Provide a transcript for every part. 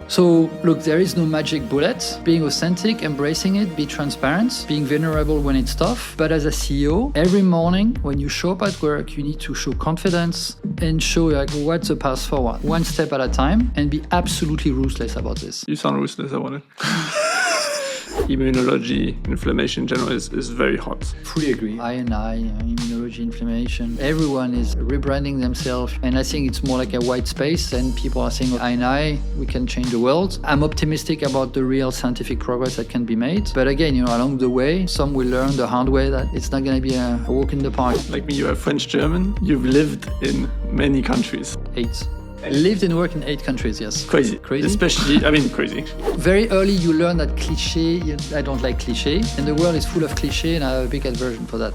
So look, there is no magic bullet. Being authentic, embracing it, be transparent, being vulnerable when it's tough. But as a CEO, every morning when you show up at work, you need to show confidence and show like what's the path forward, one step at a time, and be absolutely ruthless about this. You sound ruthless, I want it. Immunology, inflammation in general is very hot. Fully agree. I&I, immunology, inflammation. Everyone is rebranding themselves, and I think it's more like a white space, and people are saying, I&I, we can change the world. I'm optimistic about the real scientific progress that can be made. But again, along the way, some will learn the hard way that it's not going to be a walk in the park. Like me, you are French-German. You've lived in many countries. 8. I lived and worked in 8 countries, yes. Crazy. Especially, crazy. Very early, you learn that cliché, I don't like cliché, and the world is full of cliché, and I have a big aversion for that.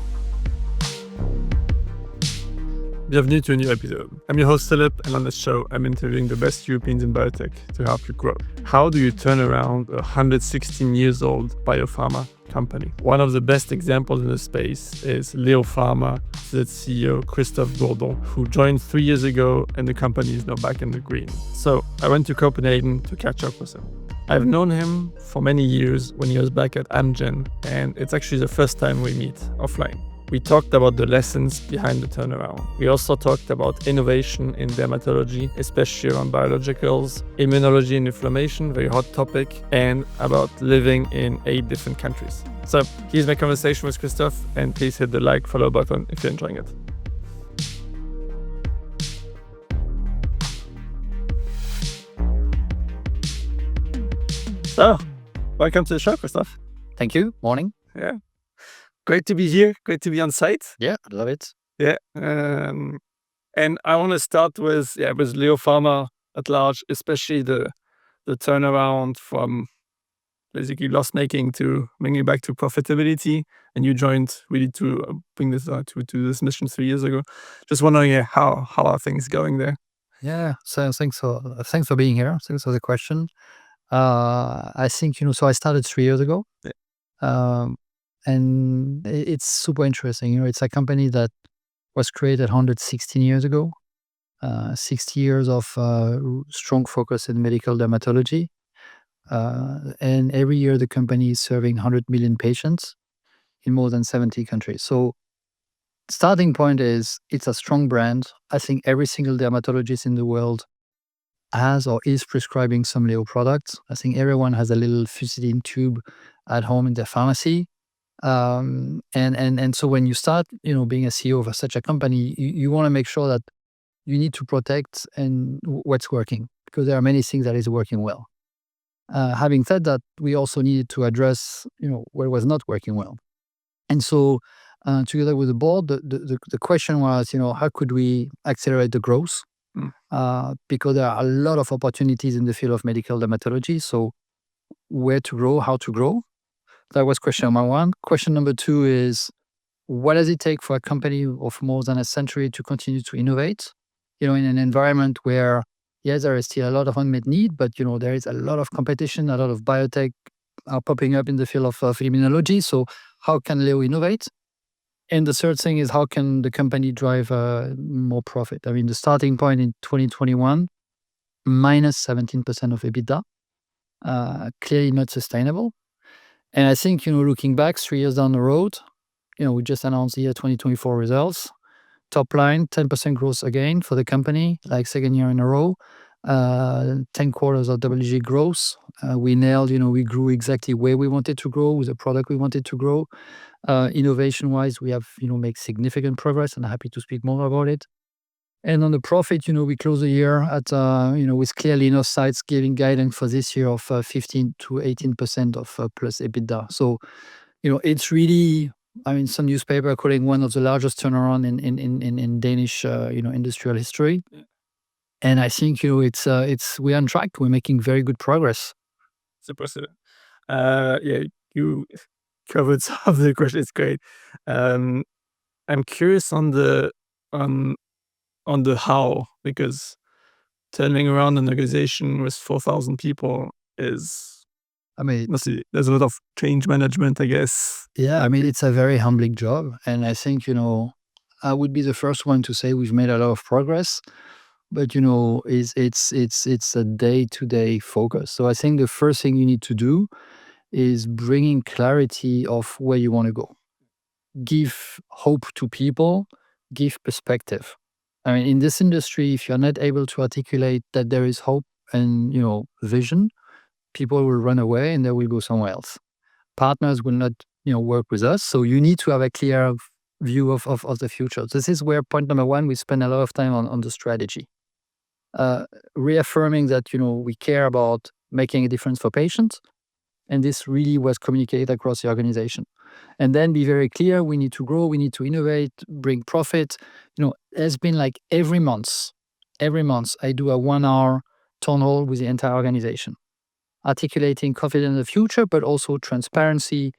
Bienvenue to a new episode. I'm your host, Philip, and on this show, I'm interviewing the best Europeans in biotech to help you grow. How do you turn around a 116 years old biopharma company? One of the best examples in the space is LEO Pharma, the CEO, Christophe Bourdon, who joined 3 years ago, and the company is now back in the green. So I went to Copenhagen to catch up with him. I've known him for many years when he was back at Amgen, and it's actually the first time we meet offline. We talked about the lessons behind the turnaround. We also talked about innovation in dermatology, especially around biologicals, immunology and inflammation, very hot topic, and about living in 8 different countries. So here's my conversation with Christophe, and please hit the like, follow button if you're enjoying it. So, welcome to the show, Christophe. Thank you. Morning. Yeah. Great to be here. Great to be on site. Yeah, I love it. Yeah. And I want to start with LEO Pharma at large, especially the turnaround from basically loss making to bringing back to profitability. And you joined really to bring this to this mission 3 years ago. Just wondering how are things going there? Yeah. So thanks for being here. Thanks for the question. I think so I started 3 years ago. Yeah. And it's super interesting. It's a company that was created 116 years ago, 60 years of strong focus in medical dermatology. And every year the company is serving 100 million patients in more than 70 countries. So starting point is it's a strong brand. I think every single dermatologist in the world has or is prescribing some LEO products. I think everyone has a little fusidine tube at home in their pharmacy. And so when you start, being a CEO of such a company, you want to make sure that you need to protect and what's working, because there are many things that is working well. Having said that, we also needed to address, what was not working well. And so, together with the board, the question was, how could we accelerate the growth? Because there are a lot of opportunities in the field of medical dermatology. So where to grow, how to grow? That was question number 1. Question number 2 is, what does it take for a company of more than a century to continue to innovate? In an environment where, yes, there is still a lot of unmet need, but, there is a lot of competition, a lot of biotech are popping up in the field of immunology. So how can LEO innovate? And the third thing is, how can the company drive more profit? The starting point in 2021, minus 17% of EBITDA, clearly not sustainable. And I think, looking back 3 years down the road, we just announced the year 2024 results. Top line, 10% growth again for the company, like second year in a row. 10 quarters of double-digit growth. We nailed, we grew exactly where we wanted to grow with the product we wanted to grow. Innovation-wise, we have, made significant progress, and I'm happy to speak more about it. And on the profit, we close the year at, with clearly enough sites giving guidance for this year of 15 to 18% of plus EBITDA. So, it's really, some newspaper calling one of the largest turnaround in Danish, industrial history. Yeah. And I think, we're on track. We're making very good progress. Super. You covered some of the questions. It's great. I'm curious on the how, because turning around an organization with 4,000 people is, there's a lot of change management, I guess. Yeah, it's a very humbling job. And I think, I would be the first one to say we've made a lot of progress. but it's a day-to-day focus. So I think the first thing you need to do is bringing clarity of where you want to go. Give hope to people, give perspective. I mean, in this industry, if you're not able to articulate that there is hope and, vision, people will run away and they will go somewhere else. Partners will not, work with us. So you need to have a clear view of the future. This is where point number one, we spend a lot of time on the strategy. Reaffirming that, we care about making a difference for patients. And this really was communicated across the organization. And then be very clear, we need to grow, we need to innovate, bring profit. It's been like every month, I do a 1-hour town hall with the entire organization, articulating confidence in the future, but also transparency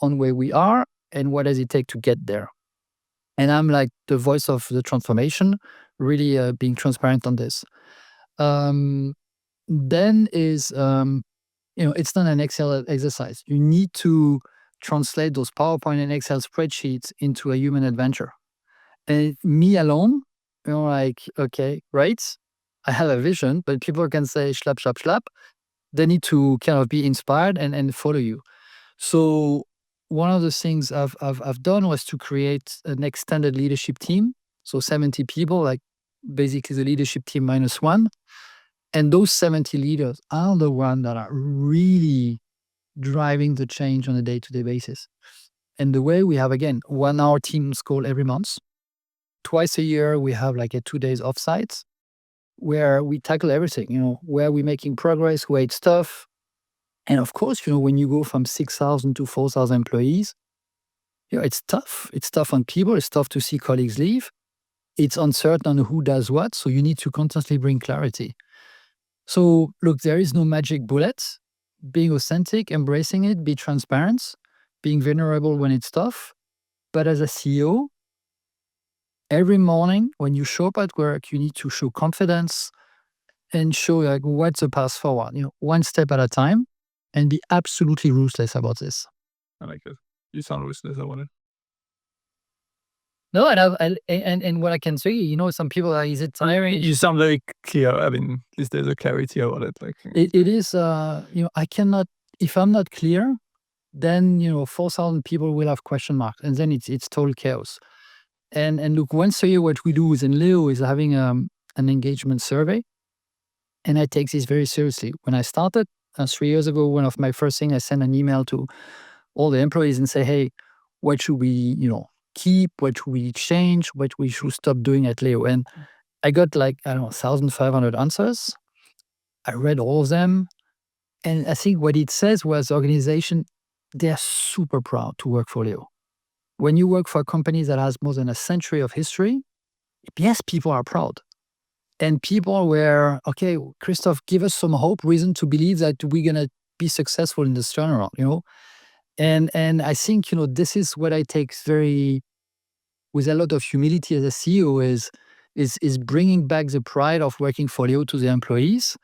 on where we are and what does it take to get there. And I'm like the voice of the transformation, really being transparent on this. Then is, it's not an Excel exercise. You need to translate those PowerPoint and Excel spreadsheets into a human adventure. And me alone, okay, right? I have a vision, but people can say schlap, schlap, schlap. They need to kind of be inspired and follow you. So one of the things I've done was to create an extended leadership team. So 70 people, like basically the leadership team minus one. And those 70 leaders are the ones that are really driving the change on a day-to-day basis. And the way we have, again, 1-hour Teams call every month. Twice a year, we have like a 2 days offsite where we tackle everything, where we're making progress, where it's tough. And of course, when you go from 6,000 to 4,000 employees, it's tough. It's tough on people. It's tough to see colleagues leave. It's uncertain on who does what. So you need to constantly bring clarity. So look, there is no magic bullet. Being authentic, embracing it, be transparent, being vulnerable when it's tough. But as a CEO, every morning when you show up at work, you need to show confidence and show like what's the path forward, one step at a time, and be absolutely ruthless about this. I like it. You sound ruthless. I want it. No, and what I can say, some people are, is it tiring? You sound very clear. I mean, at least there's a clarity about it. Like it is, I cannot, if I'm not clear, then, 4,000 people will have question marks, and then it's total chaos. And look, once a year, what we do within LEO is having an engagement survey. And I take this very seriously. When I started 3 years ago, one of my first things, I sent an email to all the employees and say, hey, what should we, keep? What should we change? What we should stop doing at LEO? And I got 1,500 answers. I read all of them. And I think what it says was the organization, they're super proud to work for LEO. When you work for a company that has more than a century of history, yes, people are proud. And people were, okay, Christophe, give us some hope, reason to believe that we're going to be successful in this turnaround, And I think, this is what I take with a lot of humility as a CEO is bringing back the pride of working for LEO to the employees.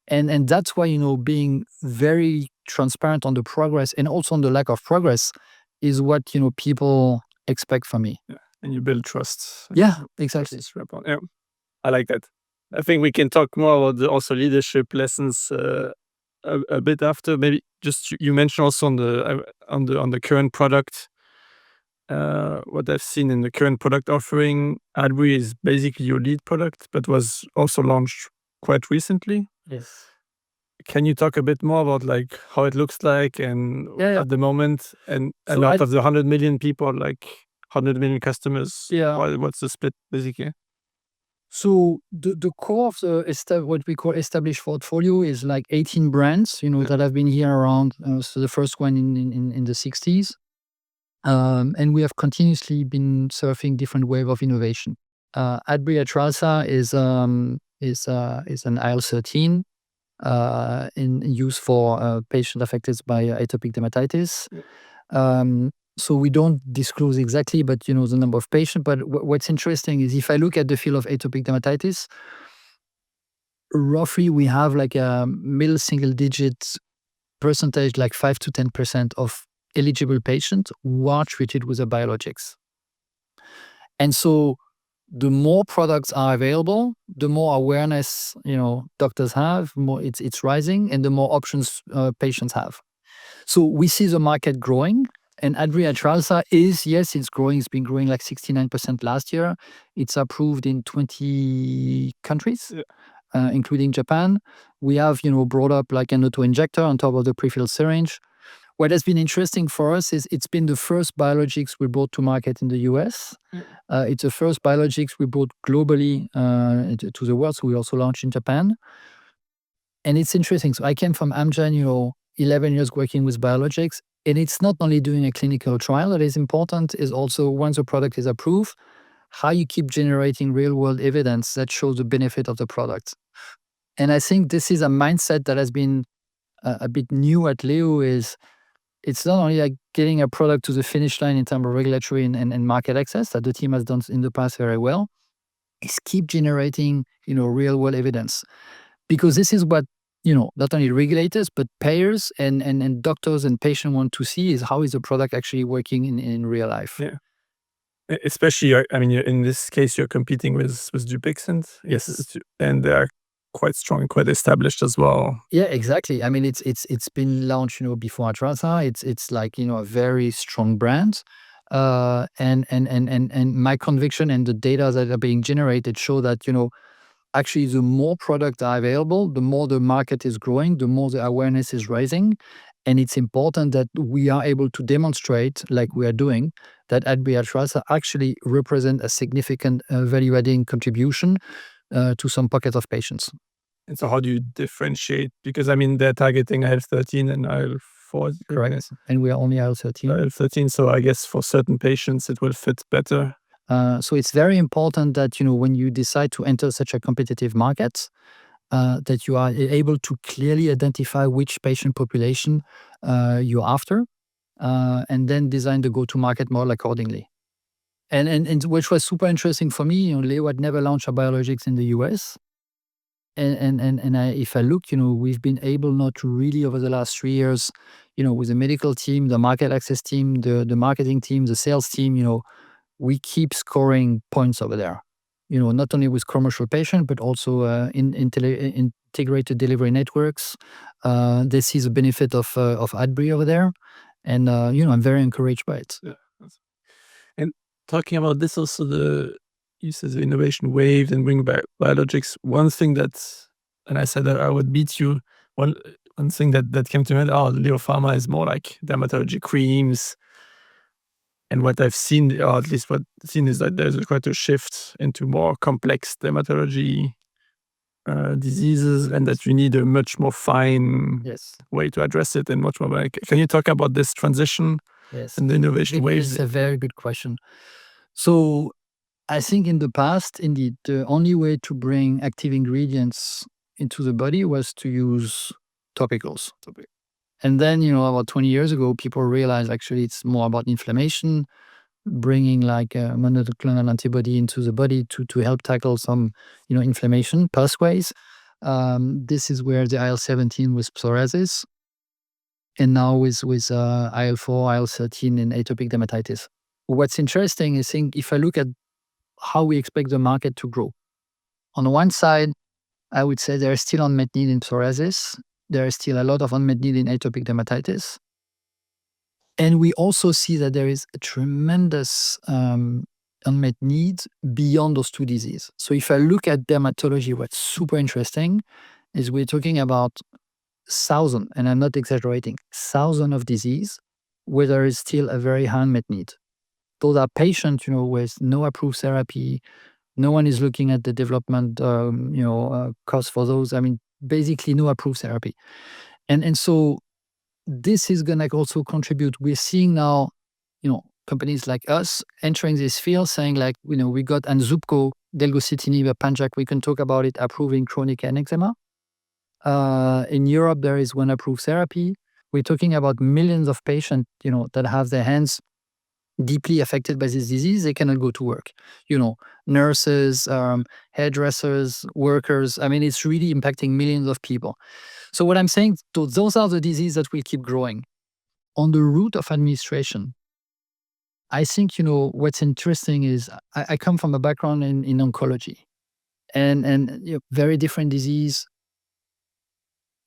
And that's why, being very transparent on the progress and also on the lack of progress is what, people expect from me. Yeah. And you build trust. Yeah, exactly. Yeah. I like that. I think we can talk more about the also leadership lessons a bit after. Maybe just you mentioned also on the current product. What I've seen in the current product offering, Adbury is basically your lead product, but was also launched quite recently. Yes. Can you talk a bit more about like how it looks like and at the moment, and So out of the 100 million people, like 100 million customers, what's the split basically? So the core of what we call established portfolio is like 18 brands, that have been here around. So the first one in the 60s. And we have continuously been surfing different wave of innovation. Adbury Atralsa is an IL-13 in use for patients affected by atopic dermatitis. So we don't disclose exactly, but the number of patients. But what's interesting is if I look at the field of atopic dermatitis, roughly we have like a middle single digit percentage, like 5 to 10% of eligible patients who are treated with the biologics. And so the more products are available, the more awareness, doctors have, more it's rising, and the more options patients have. So we see the market growing, and Adbry is, yes, it's growing. It's been growing like 69% last year. It's approved in 20 countries, including Japan. We have, brought up like an auto-injector on top of the prefilled syringe. What has been interesting for us is it's been the first biologics we brought to market in the US. It's the first biologics we brought globally to the world, so we also launched in Japan. And it's interesting. So I came from Amgen, 11 years working with biologics, and it's not only doing a clinical trial that is important, is also once a product is approved, how you keep generating real-world evidence that shows the benefit of the product. And I think this is a mindset that has been a bit new at LEO. Is it's not only like getting a product to the finish line in terms of regulatory and market access that the team has done in the past very well, is keep generating, real-world evidence. Because this is what, not only regulators, but payers and doctors and patients want to see, is how is the product actually working in real life. Yeah. Especially, I mean, in this case, you're competing with Dupixent. Yes. And they are quite strong and quite established as well. Yeah, exactly. I mean, it's been launched, before Atrasa. It's like, a very strong brand. And my conviction and the data that are being generated show that, actually the more products are available, the more the market is growing, the more the awareness is rising. And it's important that we are able to demonstrate, like we are doing, that Adbry Atrasa actually represent a significant value-adding contribution to some pocket of patients. And so how do you differentiate? Because, I mean, they're targeting IL-13 and IL-4. Correct. And we are only IL-13. IL-13, so I guess for certain patients it will fit better. So it's very important that, when you decide to enter such a competitive market, that you are able to clearly identify which patient population you're after, and then design the go-to-market model accordingly. And which was super interesting for me, LEO had never launched a biologics in the US. If I look, we've been able not to really over the last 3 years, with the medical team, the market access team, the marketing team, the sales team, we keep scoring points over there. Not only with commercial patient, but also in integrated delivery networks. They see the benefit of Adbry over there, and I'm very encouraged by it. Yeah. And talking about this, also the use of the innovation wave and bring back biologics. One thing that, and I said that I would beat you. One thing that came to mind. LEO Pharma is more like dermatology creams. And what I've seen, or at least what I've seen, is that there's quite a shift into more complex dermatology diseases, and that you need a much more fine way to address it, and much more. Can you talk about this transition and the innovation waves? It's a very good question. So I think in the past, indeed, the only way to bring active ingredients into the body was to use topicals. And then, about 20 years ago, people realized actually it's more about inflammation, bringing like a monoclonal antibody into the body to help tackle some, inflammation pathways. This is where the IL-17 with psoriasis, and now with IL-4, IL-13 in atopic dermatitis. What's interesting is, if I look at how we expect the market to grow, on one side, I would say there is still unmet need in psoriasis. There is still a lot of unmet need in atopic dermatitis. And we also see that there is a tremendous unmet need beyond those two diseases. So if I look at dermatology, what's super interesting is we're talking about 1,000, and I'm not exaggerating, 1,000 of disease where there is still a very high unmet need. Those are patients, with no approved therapy. No one is looking at the development, cost for those. I mean, basically no approved therapy. And so this is going to also contribute. We're seeing now, companies like us entering this field, saying like, we got Anzupco, delgocitinib, Panjac, we can talk about it, approving chronic eczema. In Europe, there is one approved therapy. We're talking about millions of patients, that have their hands deeply affected by this disease. They cannot go to work. Nurses, hairdressers, workers. I mean, it's really impacting millions of people. So what I'm saying, those are the diseases that will keep growing. On the route of administration, I think, what's interesting is I come from a background in oncology and very different disease.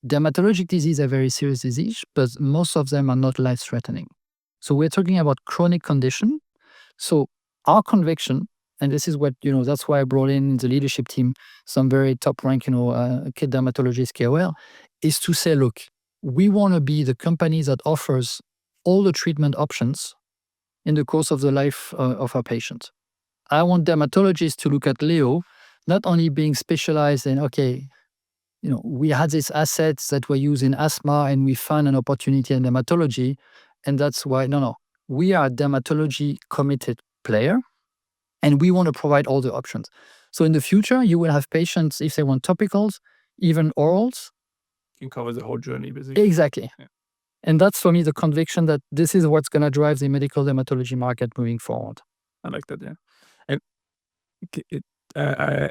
Dermatologic disease are very serious disease, but most of them are not life-threatening. So we're talking about chronic condition. So our conviction, and this is what, that's why I brought in the leadership team some very top rank, kid dermatologist KOL, is to say, look, we want to be the company that offers all the treatment options in the course of the life of our patient. I want dermatologists to look at LEO, not only being specialized in, okay, we had these assets that were used in asthma and we found an opportunity in dermatology. And that's why, no, we are a dermatology committed player and we want to provide all the options. So in the future, you will have patients, if they want topicals, even orals. You can cover the whole journey, basically. Exactly. Yeah. And that's for me the conviction that this is what's going to drive the medical dermatology market moving forward. I like that, yeah.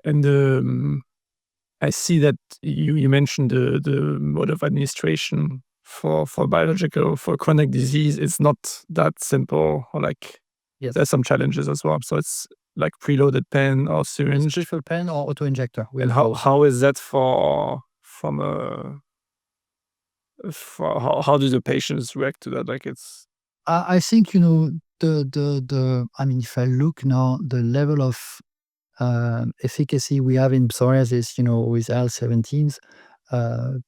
And I see that you mentioned the mode of administration for biological, for chronic disease. It's not that simple, or Yes. There's some challenges as well. So it's like preloaded pen or syringe. Prefill pen or auto-injector. And how is that how do the patients react to that? I think, if I look now, the level of efficacy we have in psoriasis, with IL-17s,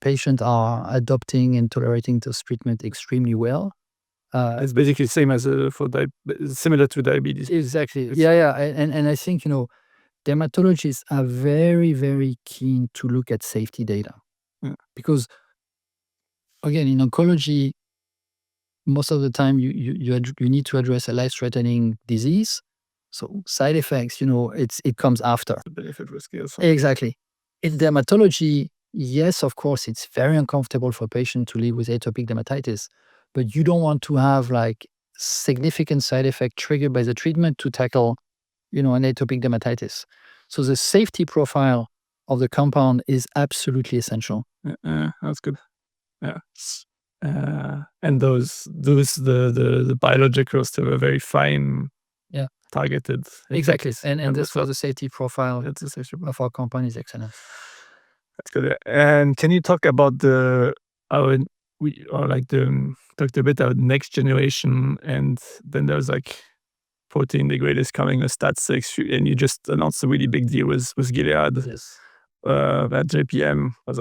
patients are adopting and tolerating this treatment extremely well. It's basically the same as similar to diabetes. Exactly. Yeah. And I think, dermatologists are very, very keen to look at safety data. Yeah. Because, again, in oncology, most of the time you need to address a life-threatening disease. So side effects, it comes after. The benefit risk, yes. Exactly. In dermatology, yes, of course, it's very uncomfortable for a patient to live with atopic dermatitis, but you don't want to have significant side effect triggered by the treatment to tackle, an atopic dermatitis. So the safety profile of the compound is absolutely essential. That's good. Yeah. And the biologicals, they were very fine, targeted. Exactly. And this for the safety profile of our compound is excellent. That's good. And can you talk about talked a bit about next generation, and then there's protein degraders coming, a STAT6, and you just announced a really big deal with Gilead. Yes. At JPM was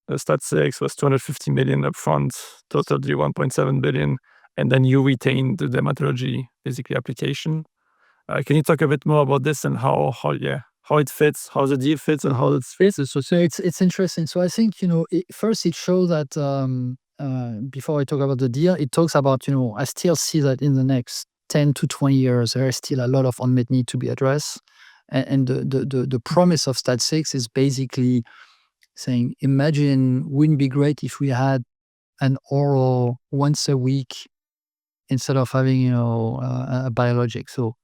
STAT6 was 250 million upfront, total deal 1.7 billion, and then you retained the dermatology basically application. Can you talk a bit more about this and how it fits, how the deal fits, and how it fits? So it's interesting. So I think first it shows that before I talk about the deal, it talks about I still see that in the next 10 to 20 years there is still a lot of unmet need to be addressed, and the promise of STAT6 is basically saying, imagine, wouldn't it be great if we had an oral once a week instead of having a biologic. So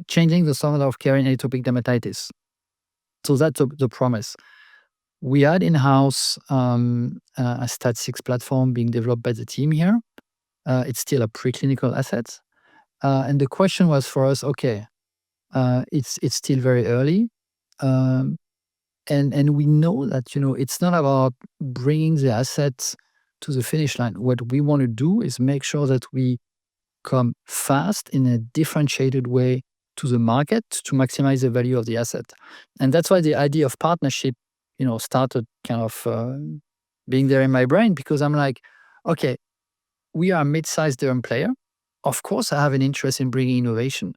changing the standard of care in atopic dermatitis. So that's the promise. We had in-house a STAT6 platform being developed by the team here. It's still a preclinical asset. And the question was for us, okay, it's still very early. And we know that, it's not about bringing the assets to the finish line. What we want to do is make sure that we come fast in a differentiated way to the market to maximize the value of the asset. And that's why the idea of partnership, started kind of being there in my brain, because I'm like, okay, we are a mid-sized derm player. Of course, I have an interest in bringing innovation,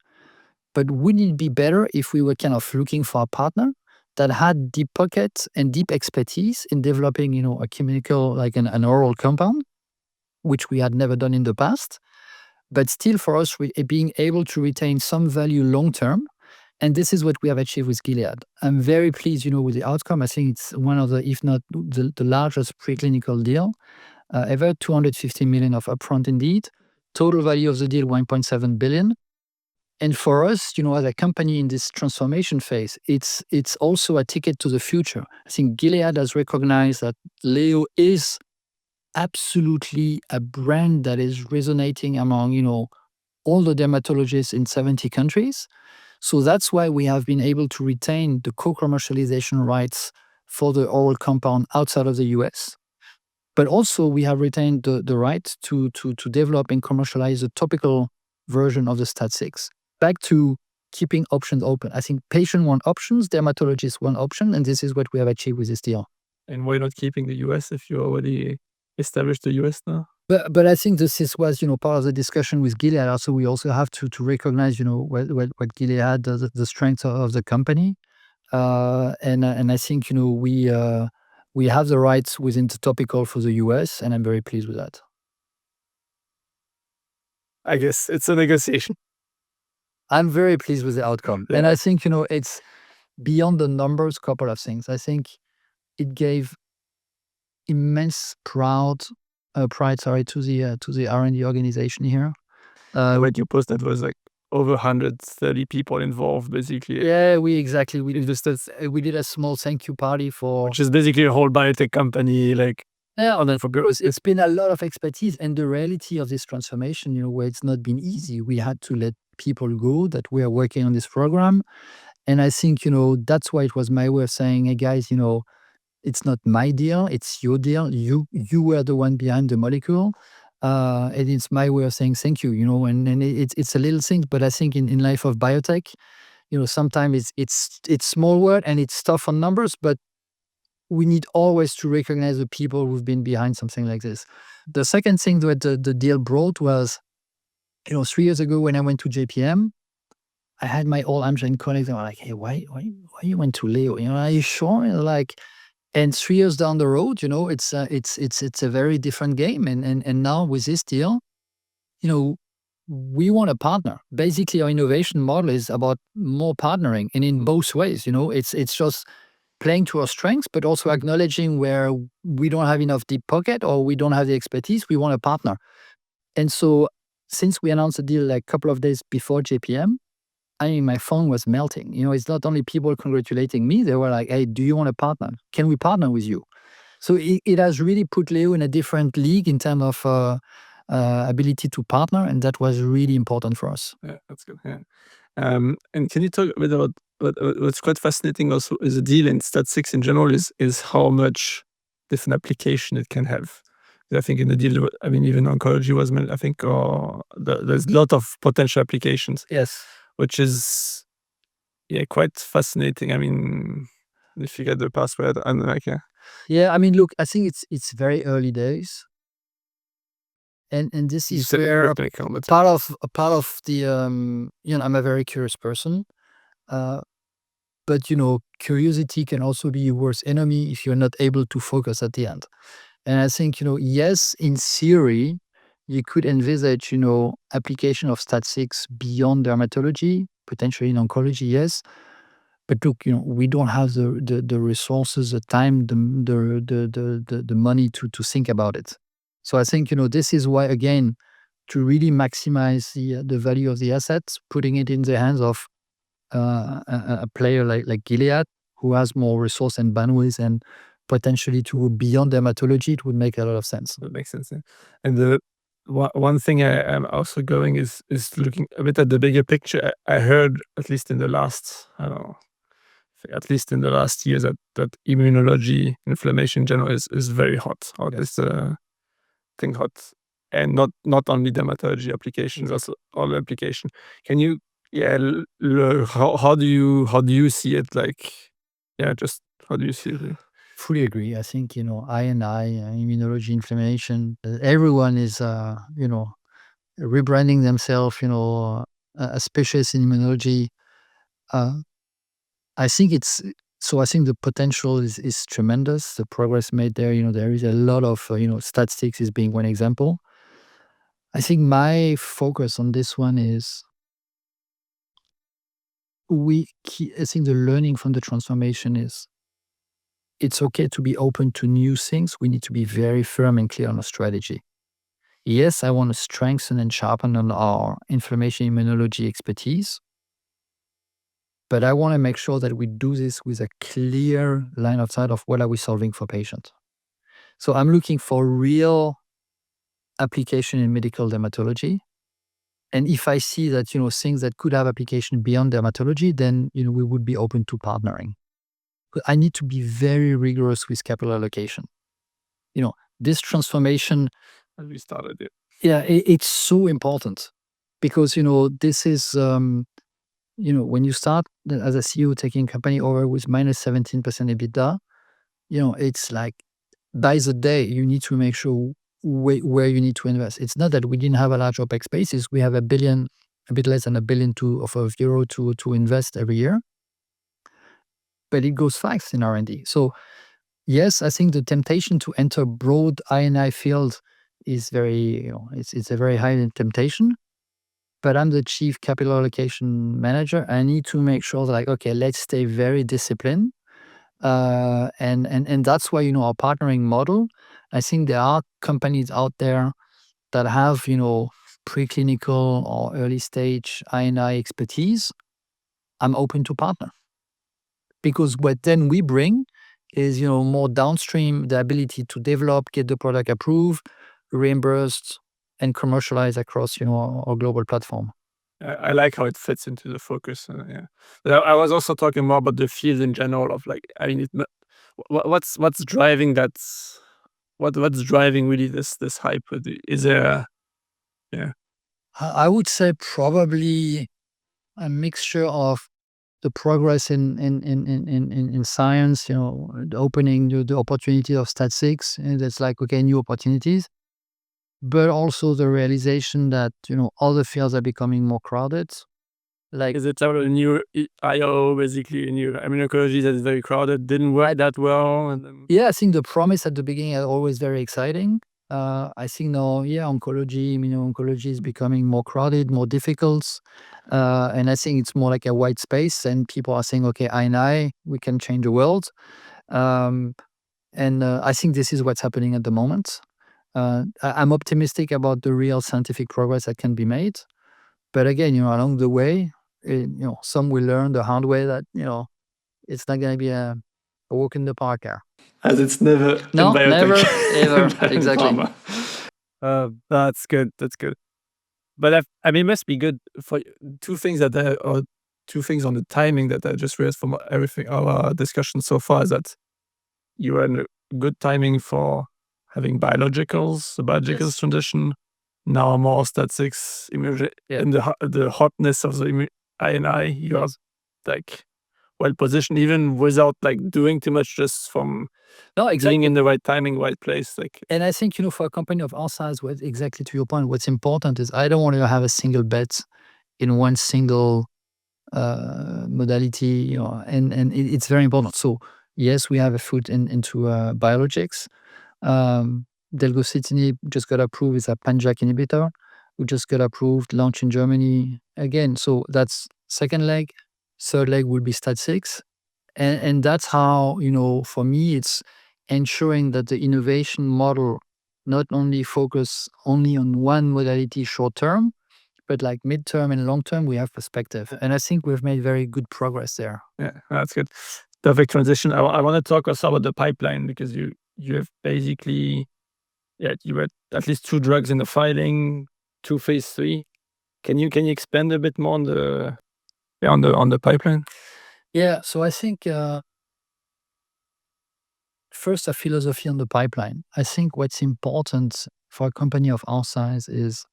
but wouldn't it be better if we were kind of looking for a partner that had deep pockets and deep expertise in developing, a chemical, like an oral compound, which we had never done in the past, but still for us, being able to retain some value long-term. And this is what we have achieved with Gilead. I'm very pleased, with the outcome. I think it's one of the, if not the largest preclinical deal ever, 250 million of upfront indeed. Total value of the deal, 1.7 billion. And for us, as a company in this transformation phase, it's also a ticket to the future. I think Gilead has recognized that LEO is absolutely a brand that is resonating among, all the dermatologists in 70 countries. So that's why we have been able to retain the co-commercialization rights for the oral compound outside of the US. But also we have retained the right to develop and commercialize the topical version of the STAT6. Back to keeping options open. I think patients want options, dermatologists want option, and this is what we have achieved with this deal. And why not keeping the US if you already established the US now? But I think this was part of the discussion with Gilead. Also, we also have to recognize what Gilead had, the strength of the company, and I think we have the rights within the topical for the US, and I'm very pleased with that. I guess it's a negotiation. I'm very pleased with the outcome, and I think it's beyond the numbers. Couple of things. I think it gave immense pride to the R&D organization here. When you posted, was like over 130 people involved, basically. Yeah, we did a small thank you party for, which is basically a whole biotech company, like. Yeah, and then for girls, it's been a lot of expertise, and the reality of this transformation, where it's not been easy. We had to let people go that were working on this program, and I think that's why it was my way of saying, hey guys, it's not my deal, it's your deal. You were the one behind the molecule, and it's my way of saying thank you. And it's a little thing, but I think in life of biotech, sometimes it's small word and it's tough on numbers, but we need always to recognize the people who've been behind something like this. The second thing that the deal brought was, 3 years ago when I went to JPM, I had my old Amgen colleagues that were like, hey, why you went to Leo? Are you sure? And 3 years down the road, it's a very different game. And now with this deal, we want a partner. Basically, our innovation model is about more partnering, and in both ways. It's just playing to our strengths, but also acknowledging where we don't have enough deep pocket or we don't have the expertise. We want a partner. And so, since we announced the deal like a couple of days before JPM, my phone was melting. It's not only people congratulating me, they were like, hey, do you want a partner? Can we partner with you? So it has really put Leo in a different league in terms of ability to partner, and that was really important for us. Yeah, that's good. Yeah. And can you talk a bit about what's quite fascinating also is the deal in STAT6 in general is how much different application it can have. I think in the deal, even oncology was, I think, there's a lot of potential applications. Yes. Which is, quite fascinating. If you get the password, and like, Yeah, look, I think it's very early days, and this is where part of the I'm a very curious person, but curiosity can also be your worst enemy if you're not able to focus at the end. And I think yes, in theory, you could envisage application of STAT6 beyond dermatology, potentially in oncology, yes. But look, we don't have the resources, the time, the money to think about it. So I think this is why, again, to really maximize the value of the assets, putting it in the hands of a player like Gilead, who has more resource and bandwidth, and potentially to go beyond dermatology, it would make a lot of sense. That makes sense. Yeah. And the one thing I am also going is looking a bit at the bigger picture. I heard, at least in the last, I don't know, at least in the last years, that immunology inflammation in general is very hot. It's thing hot, and not only dermatology applications, also all application. Can you, how do you see it? Like, just how do you see it? Fully agree. I think I immunology inflammation. Everyone is rebranding themselves. A specialist in immunology. I think I think the potential is tremendous. The progress made there. There is a lot of STAT6 is being one example. I think my focus on this one is I think the learning from the transformation is it's okay to be open to new things. We need to be very firm and clear on a strategy. Yes, I want to strengthen and sharpen on our inflammation immunology expertise, but I want to make sure that we do this with a clear line of sight of what are we solving for patients. So I'm looking for real application in medical dermatology, And if I see that, things that could have application beyond dermatology, then, we would be open to partnering. But I need to be very rigorous with capital allocation. This transformation, As we started it. yeah, it's so important because, this is, when you start as a CEO taking company over with minus 17% EBITDA, it's like by the day, you need to make sure where you need to invest. It's not that we didn't have a large OpEx basis. We have a bit less than €1 billion to invest every year. But it goes fast in R&D. So yes, I think the temptation to enter broad I&I field is very, it's a very high temptation. But I'm the chief capital allocation manager. I need to make sure that, okay, let's stay very disciplined. And that's why, our partnering model, I think there are companies out there that have, preclinical or early stage I&I expertise. I'm open to partner. Because what then we bring is, more downstream, the ability to develop, get the product approved, reimbursed, and commercialized across, our global platform. I like how it fits into the focus. Yeah, but I was also talking more about the field in general. Of like, I mean, what's driving that? What's driving really this hype? Is there? Yeah, I would say probably a mixture of the progress in science, the opening the opportunity of STAT6, and that's like, okay, new opportunities, but also the realization that, other fields are becoming more crowded. Like, is it sort of a new IO, basically a new immunology that is very crowded, didn't work that well, and then... Yeah, I think the promise at the beginning are always very exciting. I think now, oncology, immuno-oncology is becoming more crowded, more difficult. And I think it's more like a white space, and people are saying, okay, I&I, we can change the world. And I think this is what's happening at the moment. I'm optimistic about the real scientific progress that can be made. But again, along the way, some will learn the hard way that, it's not going to be a walk in the park here. As it's never No, in biotech. never, ever. In Exactly. pharma. That's good. That's good. But I mean, it must be good for two things on the timing that I just realized from everything, our discussion so far, is that you are in a good timing for having biologicals, the biologicals transition. Now more STAT6 in the hotness of the I&I, you are like well positioned, even without like doing too much, just from being in the right timing, right place. Like, and I think, for a company of our size, exactly to your point, what's important is I don't want to have a single bet in one single modality, and it's very important. So yes, we have a foot into biologics. Delgocitinib just got approved as a pan-JAK inhibitor. We just got approved, launched in Germany again. So that's second leg. Third leg will be STAT6. And that's how, for me, it's ensuring that the innovation model not only focus only on one modality short term, but like midterm and long term, we have perspective. And I think we've made very good progress there. Yeah, that's good. Perfect transition. I want to talk also about the pipeline, because you have basically, you had at least 2 drugs in the filing, 2 phase 3. Can you expand a bit more on the pipeline? Yeah, so I think first a philosophy on the pipeline. I think what's important for a company of our size is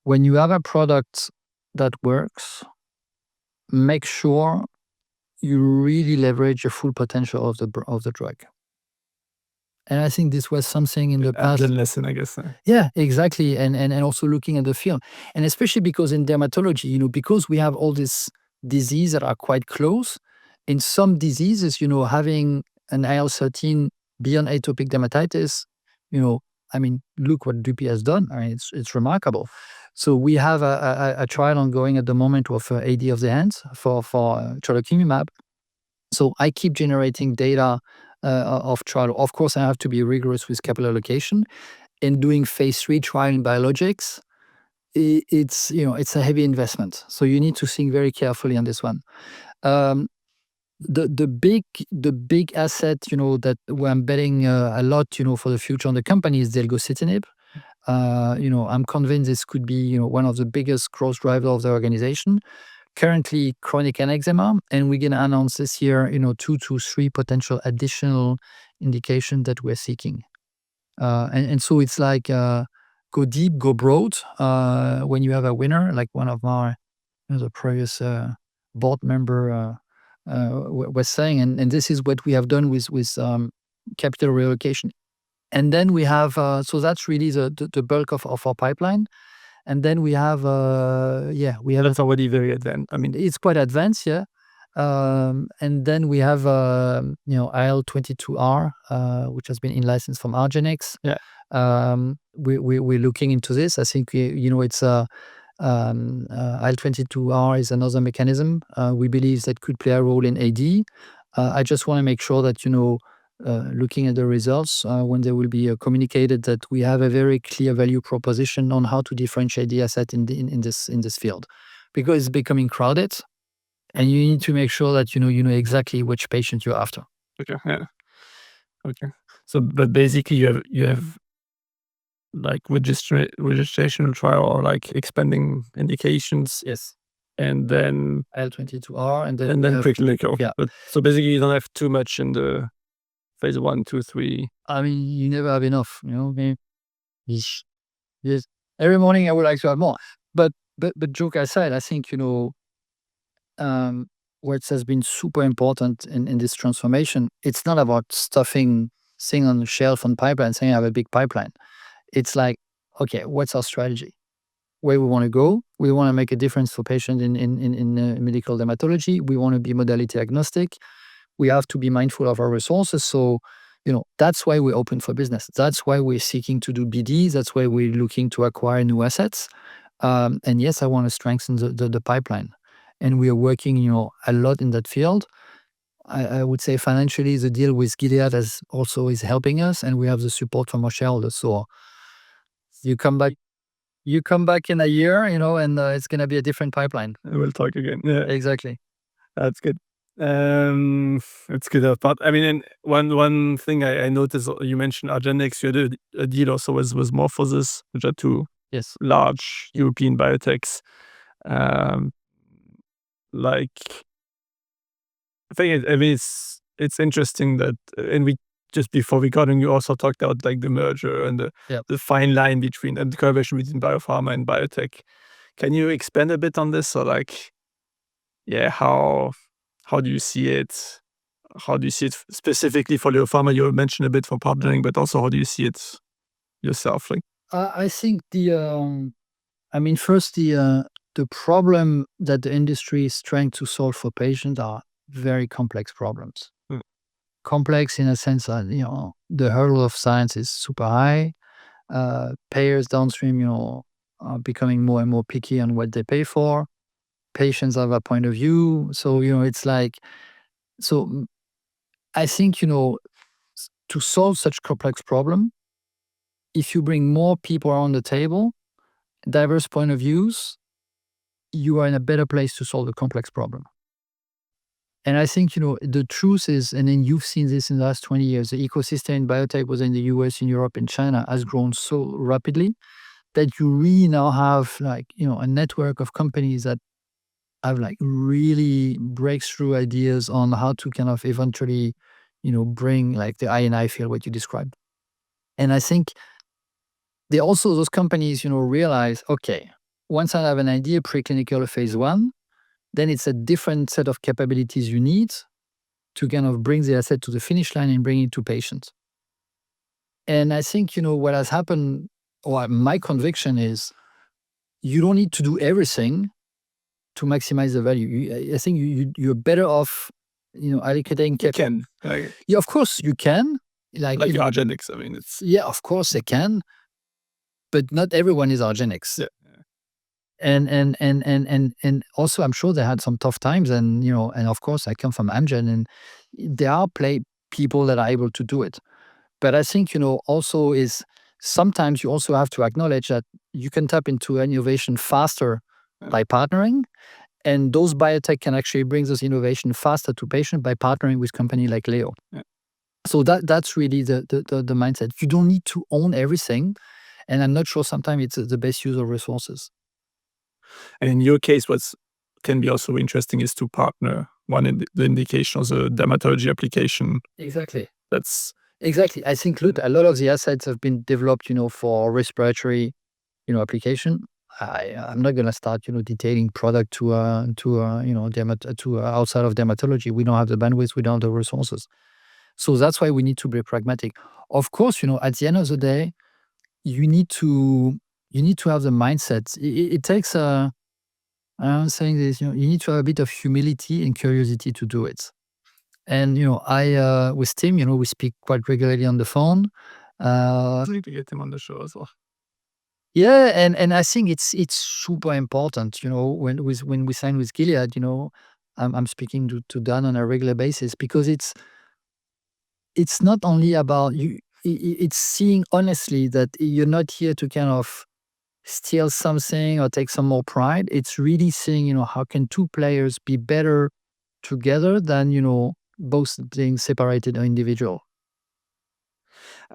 when you have a product that works, make sure you really leverage the full potential of the drug. And I think this was something in the past. Amgen lesson, I guess. Yeah, exactly. And also looking at the field. And especially because in dermatology, because we have all these diseases that are quite close, in some diseases, having an IL-13 beyond atopic dermatitis, I mean, look what Dupi has done. I mean, it's remarkable. So we have a trial ongoing at the moment of AD of the hands for tralokinumab. So I keep generating data of trial. Of course, I have to be rigorous with capital allocation. And doing phase 3 trial in biologics, it's a heavy investment. So you need to think very carefully on this one. The big asset, that where I'm betting a lot, for the future on the company is delgocitinib. I'm convinced this could be one of the biggest growth drivers of the organization. Currently, chronic and eczema, and we're going to announce this year 2 to 3 potential additional indications that we're seeking. And so it's like go deep, go broad. When you have a winner, like one of our the previous board member was saying, and this is what we have done with capital reallocation. And then we have so that's really the bulk of our pipeline. And then we have That's already very advanced. I mean, it's quite advanced, yeah. And then we have IL-22R, which has been in-licensed from argenx. Yeah. We're looking into this. I think it's IL-22R is another mechanism we believe that could play a role in AD. I just want to make sure that looking at the results when they will be communicated, that we have a very clear value proposition on how to differentiate the asset in this field, because it's becoming crowded, and you need to make sure that you know exactly which patient you're after. Okay. Yeah. Okay. So, but basically, you have like registrational trial or like expanding indications. Yes. And then IL-22R, and then preclinical. Yeah. But, so basically, you don't have too much in the phase 1, 2, 3. I mean, you never have enough. Yes. Every morning I would like to have more. But joke aside, I think what has been super important in this transformation, it's not about stuffing thing on the shelf on pipeline, saying I have a big pipeline. It's like, okay, what's our strategy? Where we want to go? We want to make a difference for patients in medical dermatology. We want to be modality agnostic. We have to be mindful of our resources. So, that's why we're open for business. That's why we're seeking to do BD. That's why we're looking to acquire new assets. And yes, I want to strengthen the pipeline. And we are working, a lot in that field. I would say financially, the deal with Gilead is helping us, and we have the support from our shareholders. So you come back in a year, and it's going to be a different pipeline. We'll talk again. Yeah, exactly. That's good. It's good. But I mean, and one thing I noticed, you mentioned argenx. You had a deal also with MorphoSys, which are two large European biotechs. Like, I think it's interesting that, and we just before we got in, you also talked about like the merger and the fine line between and the collaboration between biopharma and biotech. Can you expand a bit on this, or like, how do you see it? How do you see it specifically for LEO Pharma? You mentioned a bit for partnering, but also how do you see it yourself? Like, I think first the problem that the industry is trying to solve for patients are very complex problems. Complex in a sense that, the hurdle of science is super high. Payers downstream, are becoming more and more picky on what they pay for. Patients have a point of view. So, it's like, so I think, to solve such complex problem, if you bring more people around the table, diverse point of views, you are in a better place to solve the complex problem. And I think, the truth is, and then you've seen this in the last 20 years, the ecosystem in biotech, was in the US, in Europe, in China, has grown so rapidly that you really now have like, a network of companies that have like really breakthrough ideas on how to kind of eventually, bring like the I&I field, what you described. And I think those companies, realize, okay, once I have an idea, preclinical phase 1, then it's a different set of capabilities you need to kind of bring the asset to the finish line and bring it to patients. And I think, what has happened, or my conviction is, you don't need to do everything to maximize the value. I think you're better off, allocating capital. Yeah, of course you can. Like argenx, I mean, it's... Yeah, of course they can. But not everyone is argenx. Yeah. And also I'm sure they had some tough times, and and of course I come from Amgen, and there are people that are able to do it. But I think also is sometimes you also have to acknowledge that you can tap into innovation faster by partnering, and those biotech can actually bring this innovation faster to patient by partnering with company like LEO. So that's really the mindset. You don't need to own everything. And I'm not sure sometimes it's the best use of resources. And in your case, what's can be also interesting is to partner one in the indication of the dermatology application. Exactly. That's Exactly. I think, look, a lot of the assets have been developed, for respiratory, application. I'm not gonna start, detailing product to outside of dermatology. We don't have the bandwidth, we don't have the resources. So that's why we need to be pragmatic. Of course, at the end of the day, you need to have the mindset. It takes I'm saying this, you need to have a bit of humility and curiosity to do it. And I with Tim, we speak quite regularly on the phone. I need to get him on the show as well. Yeah, and I think it's super important, when we sign with Gilead, I'm speaking to Dan on a regular basis because it's not only about you. It's seeing honestly that you're not here to kind of steal something or take some more pride. It's really seeing, how can two players be better together than, both being separated or individual.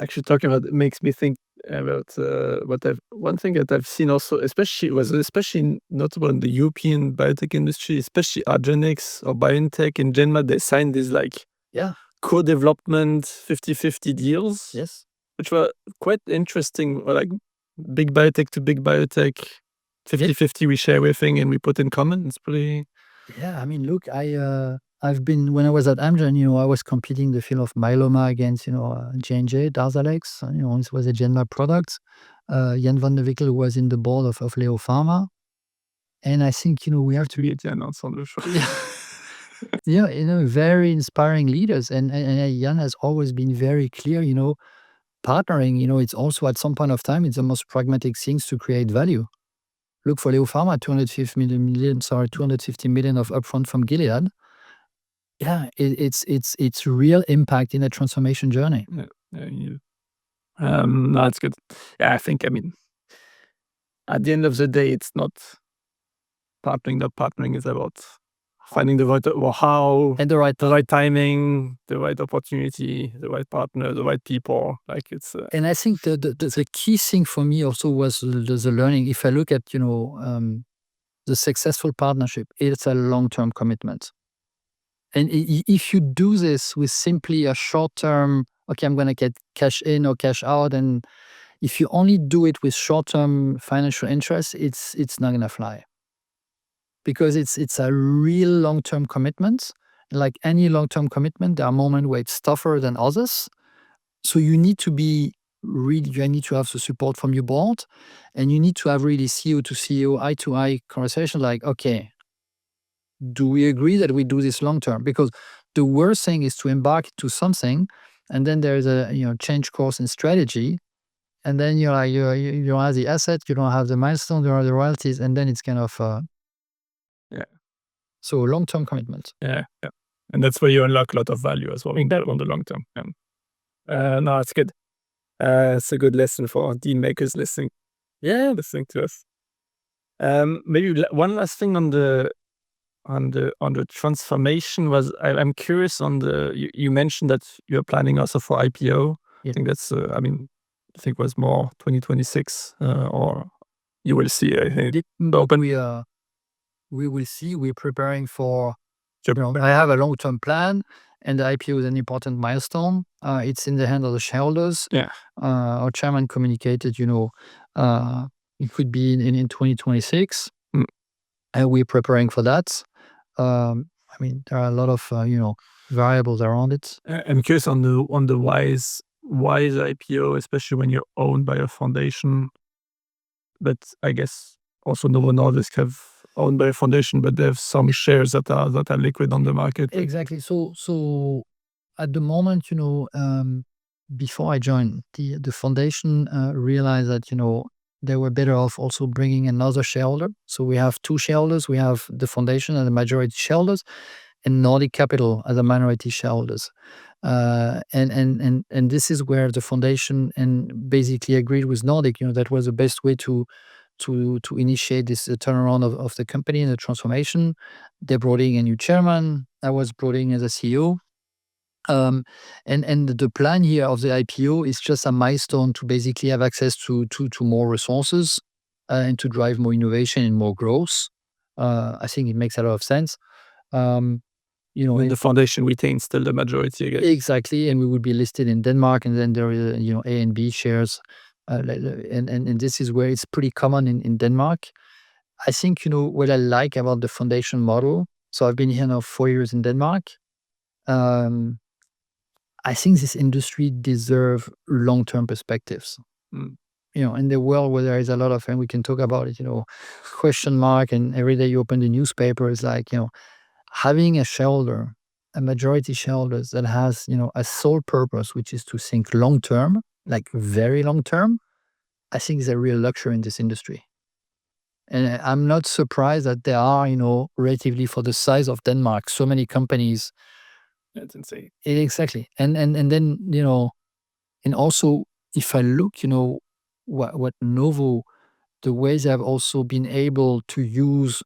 Actually, talking about it makes me think about one thing that I've seen also, especially notable in the European biotech industry, especially Argenx or BioNTech and Genma. They signed these like Yeah. co-development 50-50 deals, Yes. which were quite interesting. Or like big biotech to big biotech, 50-50, we share everything and we put in common. It's pretty. Yeah, I mean, look, I've been when I was at Amgen, I was competing the field of myeloma against, J&J, Darzalex, this was a Genma product. Jan van der Wickel was in the board of LEO Pharma. And I think, we have to be, Announced on the show. very inspiring leaders. And Jan has always been very clear, partnering, it's also at some point of time, it's the most pragmatic things to create value. Look for LEO Pharma, 250 million of upfront from Gilead. Yeah, it's real impact in a transformation journey. No, that's good. Yeah, I think, I mean, at the end of the day, it's not partnering. Not partnering is about finding the right or how And the right timing, the right opportunity, the right partner, the right people. Like it's and I think the key thing for me also was the learning. If I look at, the successful partnership, it's a long-term commitment. And if you do this with simply a short-term, okay, I'm gonna get cash in or cash out, and if you only do it with short-term financial interest, it's not gonna fly. Because it's a real long-term commitment. Like any long-term commitment, there are moments where it's tougher than others. So you need to be really, you need to have the support from your board, and you need to have really CEO to CEO, eye to eye conversation. Like, okay, do we agree that we do this long term? Because the worst thing is to embark to something, and then there's a change course and strategy, and then you're like you don't have the asset, you don't have the milestone, you don't have the royalties, and then it's kind of yeah. So long term commitment. Yeah, and that's where you unlock a lot of value as well on the long term. No, it's good. It's a good lesson for deal makers listening. Yeah, listening to us. Maybe one last thing on the transformation was I'm curious on you mentioned that you're planning also for IPO. Yeah. I think that's I think it was more 2026 or you will see. I think But we will see. We're preparing for. I have a long term plan, and the IPO is an important milestone. It's in the hand of the shareholders. Yeah. Our chairman communicated, it could be in 2026, and we're preparing for that. I mean, there are a lot of variables around it. I'm curious on the wise IPO, especially when you're owned by a foundation. But I guess also Novo Nordisk have owned by a foundation, but they have some shares that are liquid on the market. Exactly. So at the moment, before I joined, the foundation realized that they were better off also bringing another shareholder. So we have two shareholders. We have the foundation and the majority shareholders, and Nordic Capital as the minority shareholders. And this is where the foundation and basically agreed with Nordic. That was the best way to initiate this turnaround of the company and the transformation. They brought in a new chairman. I was brought in as a CEO. And the plan here of the IPO is just a milestone to basically have access to more resources and to drive more innovation and more growth. I think it makes a lot of sense. And the foundation retains still the majority again. Exactly, and we would be listed in Denmark, and then there is A and B shares, and this is where it's pretty common in Denmark. I think what I like about the foundation model. So I've been here now 4 years in Denmark. I think this industry deserves long-term perspectives. In the world where there is a lot of, and we can talk about it, question mark, and every day you open the newspaper, it's like, having a shareholder, a majority shareholder that has, a sole purpose, which is to think long-term, like very long-term, I think is a real luxury in this industry. And I'm not surprised that there are, relatively for the size of Denmark, so many companies. That's insane. Exactly. And then, and also if I look, what Novo, the ways they have also been able to use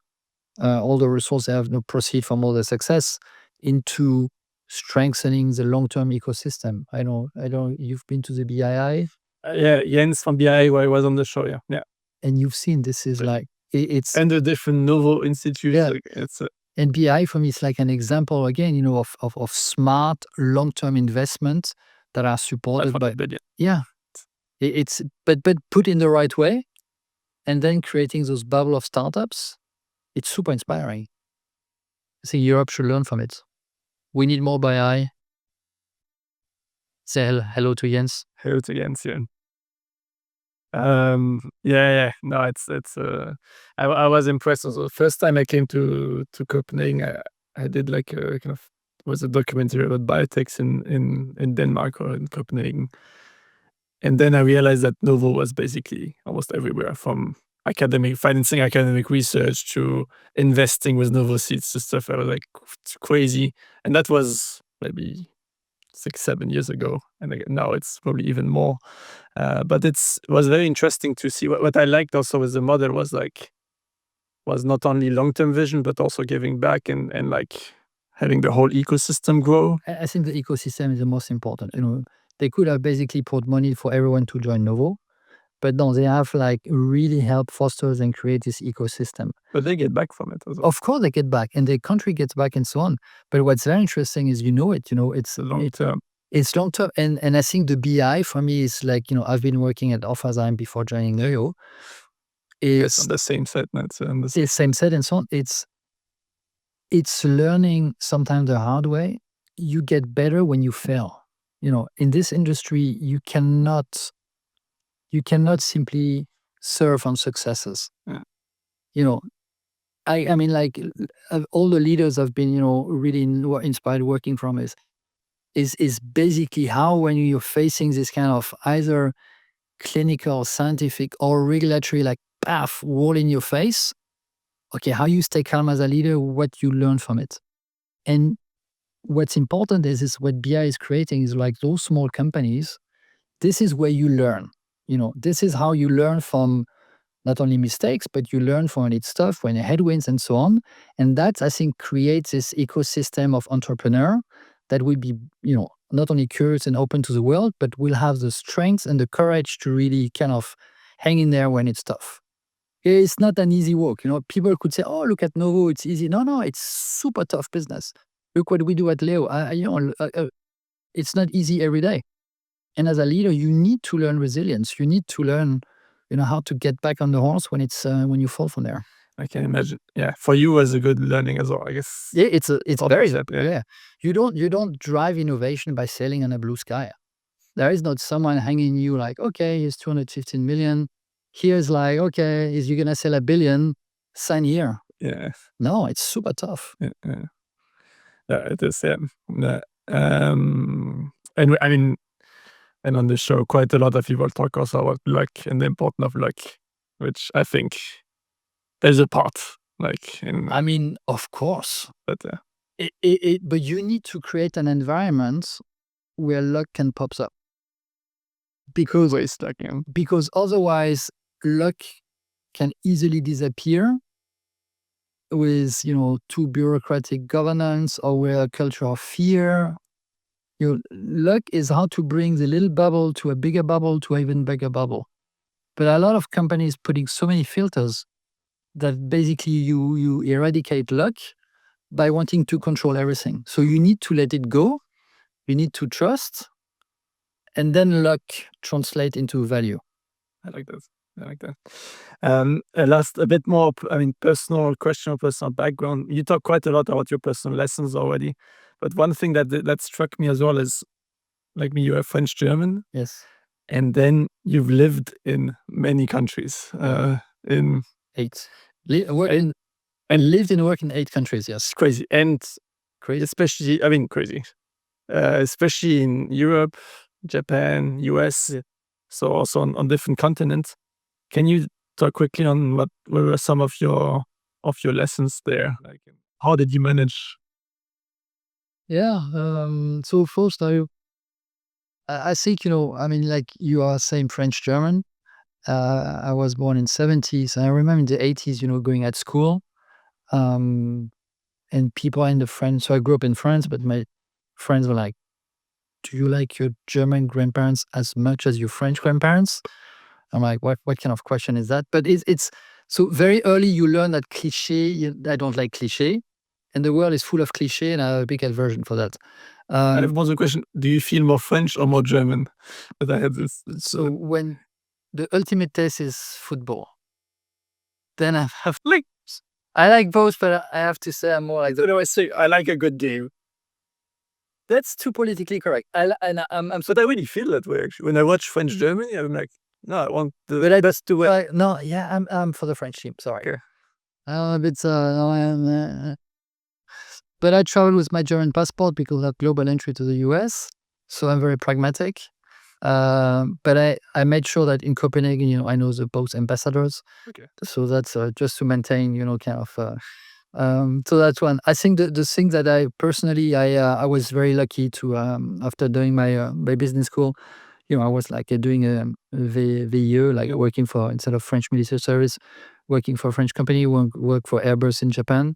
all the resources they have, proceed from all the success into strengthening the long-term ecosystem. I don't. You've been to the BII? Yeah, Jens from BII, where I was on the show. Yeah. And you've seen this is like it's and the different Novo institutes. Yeah. Like, it's and BI for me is like an example again, of smart long-term investments that are supported by. billion. Yeah, it's but put in the right way, and then creating those bubble of startups. It's super inspiring. I think Europe should learn from it. We need more BI. Say hello to Jens. Hello to Jens, yeah. Yeah. No, it's. I was impressed. Also, the first time I came to Copenhagen, I did like a kind of was a documentary about biotechs in Denmark or in Copenhagen, and then I realized that Novo was basically almost everywhere, from financing academic research to investing with Novo seeds to stuff. I was like crazy, and that was maybe 6-7 years ago, and again, now it's probably even more. But it was very interesting to see. What I liked also with the model was not only long-term vision, but also giving back and like having the whole ecosystem grow. I think the ecosystem is the most important. They could have basically poured money for everyone to join Novo, but no, they have like really helped foster and create this ecosystem. But they get back from it as well. Of course they get back, and the country gets back and so on. But what's very interesting is, it's long-term. It's long-term. And I think the BI for me is like, I've been working at Orphazyme before joining LEO. It's on the same set. It's on the same set and so on. It's learning sometimes the hard way. You get better when you fail. In this industry, you cannot simply surf on successes. Yeah. I mean, like all the leaders I've been, really inspired working from is basically how, when you're facing this kind of either clinical, scientific, or regulatory like wall in your face, okay, how you stay calm as a leader, what you learn from it. And what's important is what BI is creating is like those small companies. This is where you learn. This is how you learn from not only mistakes, but you learn from it stuff, when headwinds and so on. And that, I think, creates this ecosystem of entrepreneur that will be, not only curious and open to the world, but will have the strength and the courage to really kind of hang in there when it's tough. It's not an easy walk. People could say, oh, look at Novo, it's easy. No, it's super tough business. Look what we do at LEO. It's not easy every day. And as a leader, you need to learn resilience. You need to learn, how to get back on the horse when when you fall from there. I can imagine. Yeah, for you was a good learning as well, I guess. Yeah, it's very step. Yeah. You don't drive innovation by sailing on a blue sky. There is not someone hanging you like, okay, here's 215 million. Here's like, okay, is you gonna sell 1 billion? Sign here. Yeah. No, it's super tough. Yeah, it is. Yeah. And I mean, and on the show, quite a lot of people talk also about luck and the importance of luck, which I think there's a part. I mean, of course, but but you need to create an environment where luck can pop up. Because otherwise, luck can easily disappear with too bureaucratic governance, or with a culture of fear. luck is how to bring the little bubble to a bigger bubble to an even bigger bubble. But a lot of companies putting so many filters that basically you eradicate luck by wanting to control everything. So you need to let it go. You need to trust, and then luck translate into value. I like that. A bit more, personal question or personal background. You talk quite a lot about your personal lessons already, but one thing that struck me as well is, like me, you are French German, Yes. and then you've lived in many countries. In 8. Lived and worked in 8 countries. Yes. It's crazy, and Crazy. especially, crazy, especially in Europe, Japan, US. Yeah. So also on different continents. Can you talk quickly on what were some of your lessons there? Like, how did you manage? Yeah. So first, I think, like you are saying French German. I was born in 70s. I remember in the 80s, going at school. And people in the French. So I grew up in France, but my friends were like, "Do you like your German grandparents as much as your French grandparents?" I'm like, "What kind of question is that?" But it's so very early you learn that cliché. I don't like cliché, and the world is full of cliché, and I have a big aversion for that. I have one question: do you feel more French or more German? But I had this. So when the ultimate test is football, then I have Like, I like both, but I have to say I'm more like I say I like a good game, that's too politically correct. I'm but I really feel that way actually. When I watch French Germany, I'm like, no, I want the but I best to win. no, yeah, I'm for the French team. Sorry. Okay. It's but I travel with my German passport because of global entry to the US, so I'm very pragmatic. But I made sure that in Copenhagen, I know the both ambassadors. Okay. So that's just to maintain, kind of. So that's one. I think the thing that I personally, I was very lucky to after doing my business school, I was like doing a VE, like working for, instead of French military service, working for a French company, work for Airbus in Japan.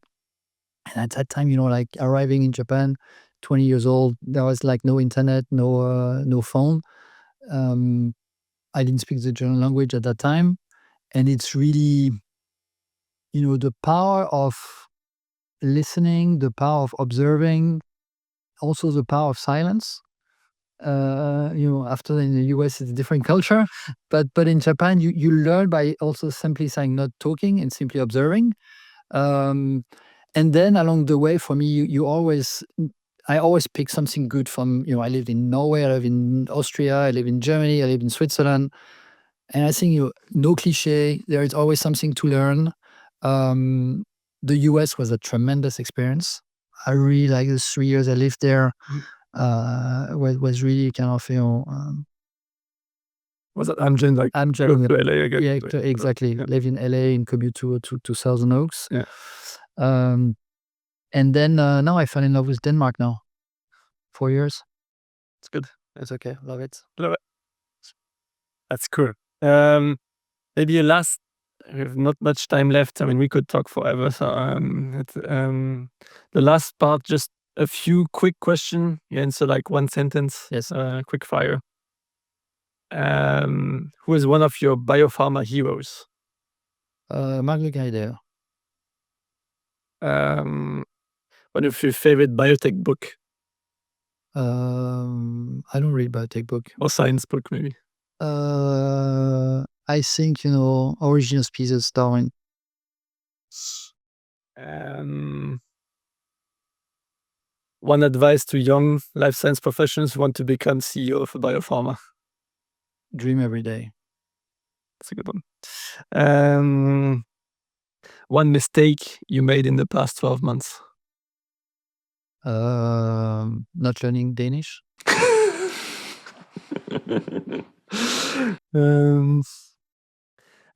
And at that time, like arriving in Japan, 20 years old, there was like no internet, no phone. I didn't speak the German language at that time. And it's really, the power of listening, the power of observing, also the power of silence. After in the US, it's a different culture. But in Japan, you learn by also simply saying, not talking and simply observing. And then along the way, for me, I always pick something good from, I lived in Norway, I live in Austria, I live in Germany, I live in Switzerland. And I think, no cliche, there is always something to learn. The US was a tremendous experience. I really like the 3 years I lived there. Was really kind of, Was that Amgen? Like, Amgen, go to LA again? yeah, exactly. Yeah. Live in LA and commute to Thousand Oaks. Yeah. And then now I fell in love with Denmark now. 4 years. It's good. It's okay. Love it. Love it. That's cool. Maybe we have not much time left. I mean, we could talk forever. So, the last part, just a few quick questions. You answer like one sentence. Yes. Quick fire. Who is one of your biopharma heroes? Mark Gaidea. One of your favorite biotech book I don't read biotech book. or science book, maybe? I think, Origin of Species, Darwin. One advice to young life science professionals who want to become CEO of a biopharma. Dream every day. That's a good one. One mistake you made in the past 12 months. Not learning Danish.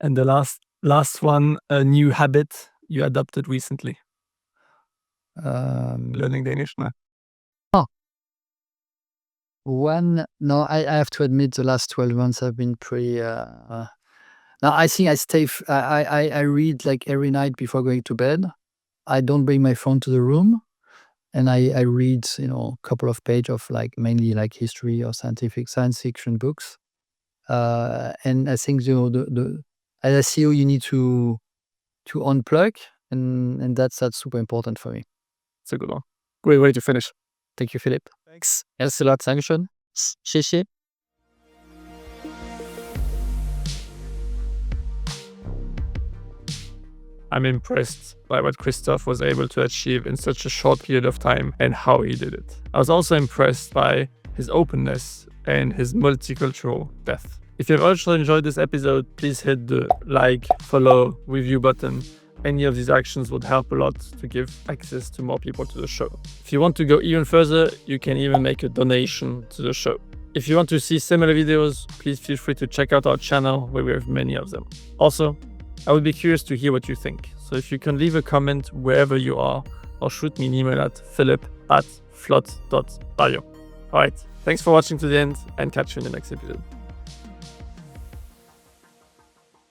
And the last one, a new habit you adopted recently. Learning Danish. No. No, I have to admit the last 12 months have been pretty. Now I think I read like every night before going to bed. I don't bring my phone to the room, and I read, a couple of pages of mainly history or science fiction books. And I think, as a CEO, you need to unplug, and that's super important for me. It's a good one. Great way to finish. Thank you, Philip. Thanks. Merci a lot. Dankeschön. 谢谢. I'm impressed by what Christophe was able to achieve in such a short period of time and how he did it. I was also impressed by his openness and his multicultural depth. If you've also enjoyed this episode, please hit the like, follow, review button. Any of these actions would help a lot to give access to more people to the show. If you want to go even further, you can even make a donation to the show. If you want to see similar videos, please feel free to check out our channel where we have many of them. Also, I would be curious to hear what you think. So if you can leave a comment wherever you are, or shoot me an email at philip@flot.bio. Alright, thanks for watching to the end, and catch you in the next episode.